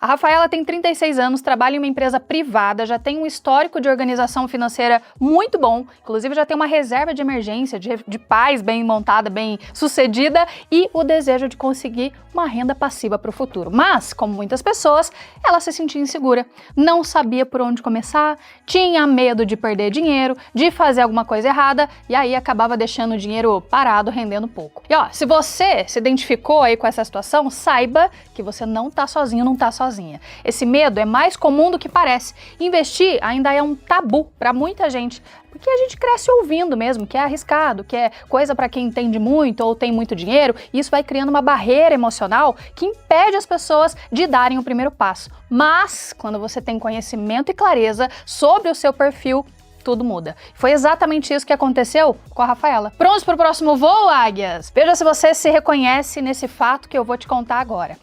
A Rafaela tem 36 anos, trabalha em uma empresa privada, já tem um histórico de organização financeira muito bom, inclusive já tem uma reserva de emergência, de paz bem montada, bem sucedida e o desejo de conseguir uma renda passiva para o futuro. Mas, como muitas pessoas, ela se sentia insegura, não sabia por onde começar, tinha medo de perder dinheiro, de fazer alguma coisa errada e aí acabava deixando o dinheiro parado, rendendo pouco. E ó, se você se identificou aí com essa situação, saiba que você não tá sozinho, não tá sozinha. Esse medo é mais comum do que parece. Investir ainda é um tabu para muita gente, porque a gente cresce ouvindo mesmo que é arriscado, que é coisa para quem entende muito ou tem muito dinheiro, e isso vai criando uma barreira emocional que impede as pessoas de darem o primeiro passo. Mas, quando você tem conhecimento e clareza sobre o seu perfil, tudo muda. Foi exatamente isso que aconteceu com a Rafaela. Prontos para o próximo voo, águias? Veja se você se reconhece nesse fato que eu vou te contar agora.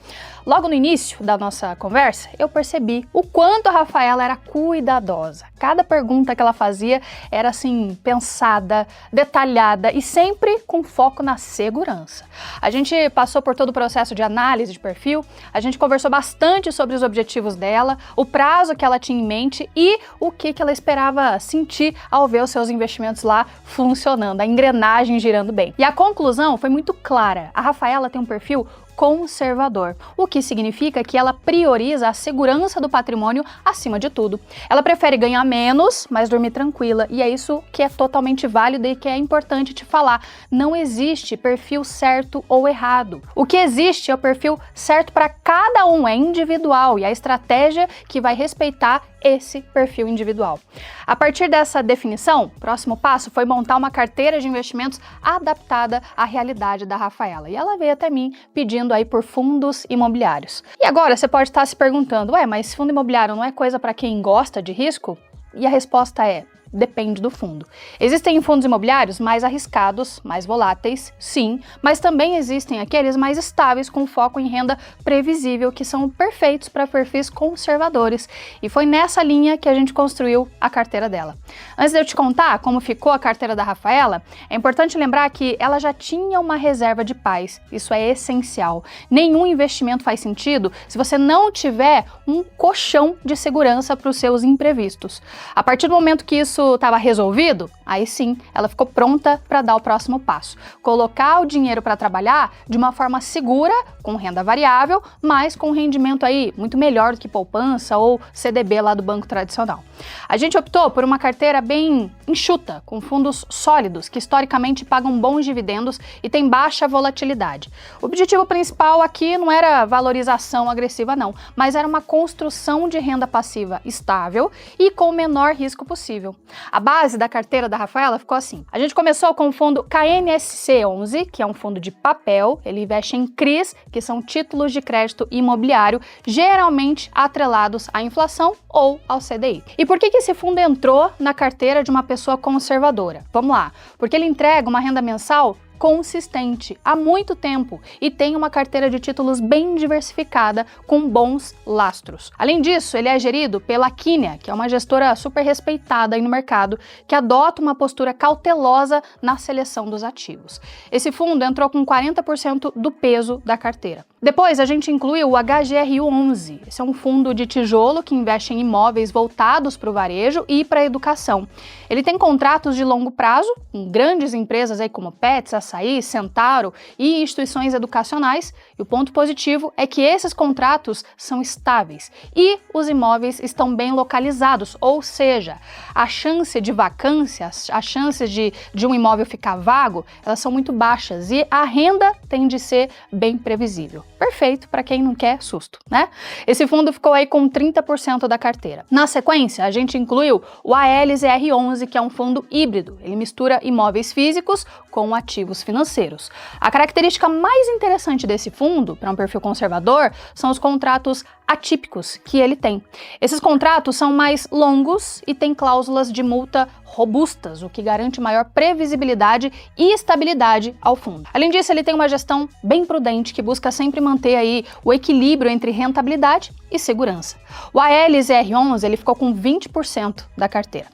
Logo no início da nossa conversa, eu percebi o quanto a Rafaela era cuidadosa. Cada pergunta que ela fazia era assim, pensada, detalhada e sempre com foco na segurança. A gente passou por todo o processo de análise de perfil, a gente conversou bastante sobre os objetivos dela, o prazo que ela tinha em mente e o que ela esperava sentir ao ver os seus investimentos lá funcionando, a engrenagem girando bem. E a conclusão foi muito clara. A Rafaela tem um perfil conservador, o que significa que ela prioriza a segurança do patrimônio acima de tudo. Ela prefere ganhar menos, mas dormir tranquila, e é isso que é totalmente válido e que é importante te falar. Não existe perfil certo ou errado. O que existe é o perfil certo para cada um, é individual, e a estratégia que vai respeitar esse perfil individual. A partir dessa definição, o próximo passo foi montar uma carteira de investimentos adaptada à realidade da Rafaela. E ela veio até mim pedindo aí por fundos imobiliários. E agora você pode estar se perguntando, mas fundo imobiliário não é coisa para quem gosta de risco? E a resposta é: depende do fundo. Existem fundos imobiliários mais arriscados, mais voláteis, sim, mas também existem aqueles mais estáveis com foco em renda previsível, que são perfeitos para perfis conservadores. E foi nessa linha que a gente construiu a carteira dela. Antes de eu te contar como ficou a carteira da Rafaela, é importante lembrar que ela já tinha uma reserva de paz. Isso é essencial. Nenhum investimento faz sentido se você não tiver um colchão de segurança para os seus imprevistos. A partir do momento que isso estava resolvido, aí sim, ela ficou pronta para dar o próximo passo. Colocar o dinheiro para trabalhar de uma forma segura, com renda variável, mas com rendimento aí muito melhor do que poupança ou CDB lá do banco tradicional. A gente optou por uma carteira bem enxuta, com fundos sólidos, que historicamente pagam bons dividendos e tem baixa volatilidade. O objetivo principal aqui não era valorização agressiva não, mas era uma construção de renda passiva estável e com o menor risco possível. A base da carteira da Rafaela ficou assim. A gente começou com o fundo KNSC11, que é um fundo de papel, ele investe em CRIs, que são títulos de crédito imobiliário, geralmente atrelados à inflação ou ao CDI. E por que esse fundo entrou na carteira de uma pessoa conservadora? Vamos lá, porque ele entrega uma renda mensal consistente há muito tempo e tem uma carteira de títulos bem diversificada com bons lastros. Além disso, ele é gerido pela Quínia, que é uma gestora super respeitada aí no mercado, que adota uma postura cautelosa na seleção dos ativos. Esse fundo entrou com 40% do peso da carteira. Depois a gente incluiu o HGRU11. Esse é um fundo de tijolo que investe em imóveis voltados para o varejo e para a educação. Ele tem contratos de longo prazo com grandes empresas aí como Pets, Açaí, Centauro e instituições educacionais, e o ponto positivo é que esses contratos são estáveis e os imóveis estão bem localizados, ou seja, a chance de vacância, a chance de um imóvel ficar vago, elas são muito baixas e a renda tem de ser bem previsível. Perfeito para quem não quer susto, né? Esse fundo ficou aí com 30% da carteira. Na sequência, a gente incluiu o ALZR11, que é um fundo híbrido. Ele mistura imóveis físicos com ativos financeiros. A característica mais interessante desse fundo, para um perfil conservador, são os contratos atípicos que ele tem. Esses contratos são mais longos e têm cláusulas de multa robustas, o que garante maior previsibilidade e estabilidade ao fundo. Além disso, ele tem uma gestão bem prudente que busca sempre manter aí o equilíbrio entre rentabilidade e segurança. O ALZR11 ele ficou com 20% da carteira.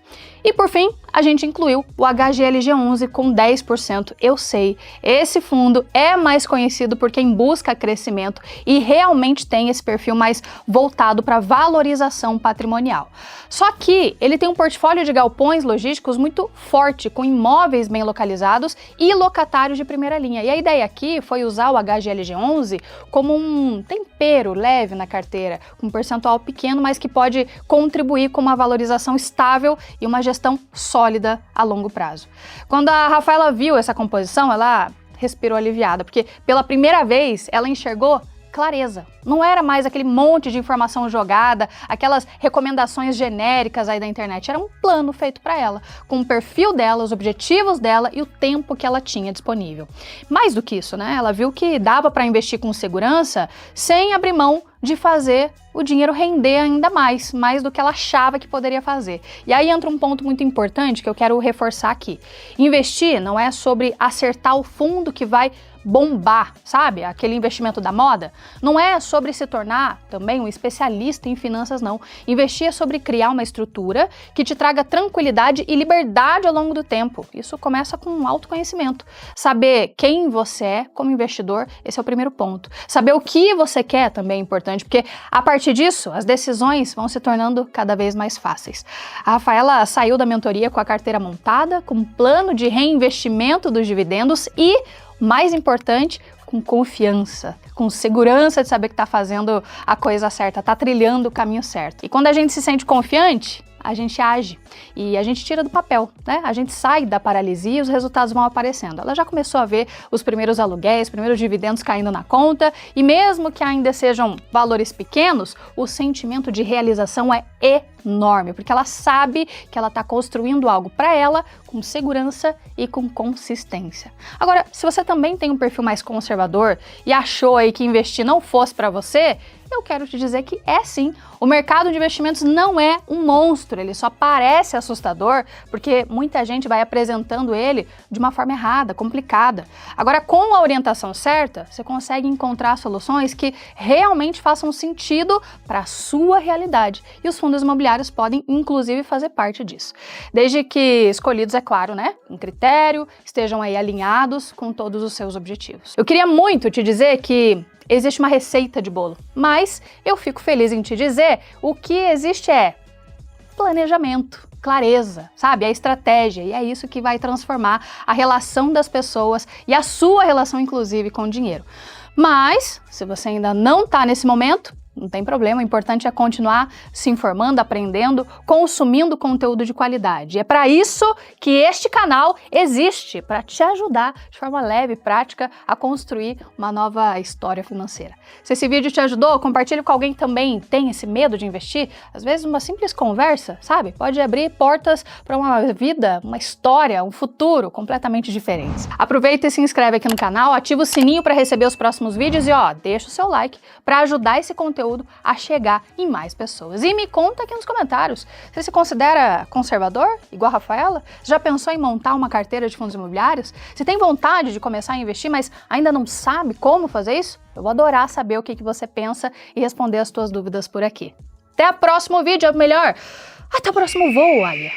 E por fim, a gente incluiu o HGLG11 com 10%. Eu sei, esse fundo é mais conhecido por quem busca crescimento e realmente tem esse perfil mais mais voltado para valorização patrimonial. Só que ele tem um portfólio de galpões logísticos muito forte, com imóveis bem localizados e locatários de primeira linha. E a ideia aqui foi usar o HGLG11 como um tempero leve na carteira, com um percentual pequeno, mas que pode contribuir com uma valorização estável e uma gestão sólida a longo prazo. Quando a Rafaela viu essa composição, ela respirou aliviada, porque pela primeira vez ela enxergou clareza. Não era mais aquele monte de informação jogada, aquelas recomendações genéricas aí da internet. Era um plano feito para ela, com o perfil dela, os objetivos dela e o tempo que ela tinha disponível. Mais do que isso, né? Ela viu que dava para investir com segurança sem abrir mão de fazer o dinheiro render ainda mais do que ela achava que poderia fazer. E aí entra um ponto muito importante que eu quero reforçar aqui. Investir não é sobre acertar o fundo que vai bombar, sabe? Aquele investimento da moda. Não é sobre se tornar também um especialista em finanças, não. Investir é sobre criar uma estrutura que te traga tranquilidade e liberdade ao longo do tempo. Isso começa com autoconhecimento. Saber quem você é como investidor, esse é o primeiro ponto. Saber o que você quer também é importante, porque a partir disso, as decisões vão se tornando cada vez mais fáceis. A Rafaela saiu da mentoria com a carteira montada, com um plano de reinvestimento dos dividendos e, mais importante, com confiança, com segurança de saber que está fazendo a coisa certa, está trilhando o caminho certo. E quando a gente se sente confiante, a gente age e a gente tira do papel, né? A gente sai da paralisia e os resultados vão aparecendo. Ela já começou a ver os primeiros aluguéis, os primeiros dividendos caindo na conta e mesmo que ainda sejam valores pequenos, o sentimento de realização é enorme, porque ela sabe que ela está construindo algo para ela com segurança e com consistência. Agora, se você também tem um perfil mais conservador e achou aí que investir não fosse para você, eu quero te dizer que é sim. O mercado de investimentos não é um monstro, ele só parece assustador porque muita gente vai apresentando ele de uma forma errada, complicada. Agora, com a orientação certa, você consegue encontrar soluções que realmente façam sentido para a sua realidade. E os fundos imobiliários podem, inclusive, fazer parte disso. Desde que escolhidos, é claro, né? Com critério, estejam aí alinhados com todos os seus objetivos. Eu queria muito te dizer que existe uma receita de bolo, mas eu fico feliz em te dizer o que existe é planejamento, clareza, sabe? A estratégia, e é isso que vai transformar a relação das pessoas e a sua relação, inclusive, com o dinheiro. Mas, se você ainda não está nesse momento, não tem problema, o importante é continuar se informando, aprendendo, consumindo conteúdo de qualidade. É para isso que este canal existe, para te ajudar de forma leve e prática a construir uma nova história financeira. Se esse vídeo te ajudou, compartilhe com alguém que também tem esse medo de investir. Às vezes uma simples conversa, sabe? Pode abrir portas para uma vida, uma história, um futuro completamente diferentes. Aproveita e se inscreve aqui no canal, ativa o sininho para receber os próximos vídeos e deixa o seu like para ajudar esse conteúdo a chegar em mais pessoas. E me conta aqui nos comentários, você se considera conservador, igual a Rafaela? Você já pensou em montar uma carteira de fundos imobiliários? Você tem vontade de começar a investir, mas ainda não sabe como fazer isso? Eu vou adorar saber o que você pensa e responder as suas dúvidas por aqui. Até o próximo vídeo, ou melhor, até o próximo voo, Alia!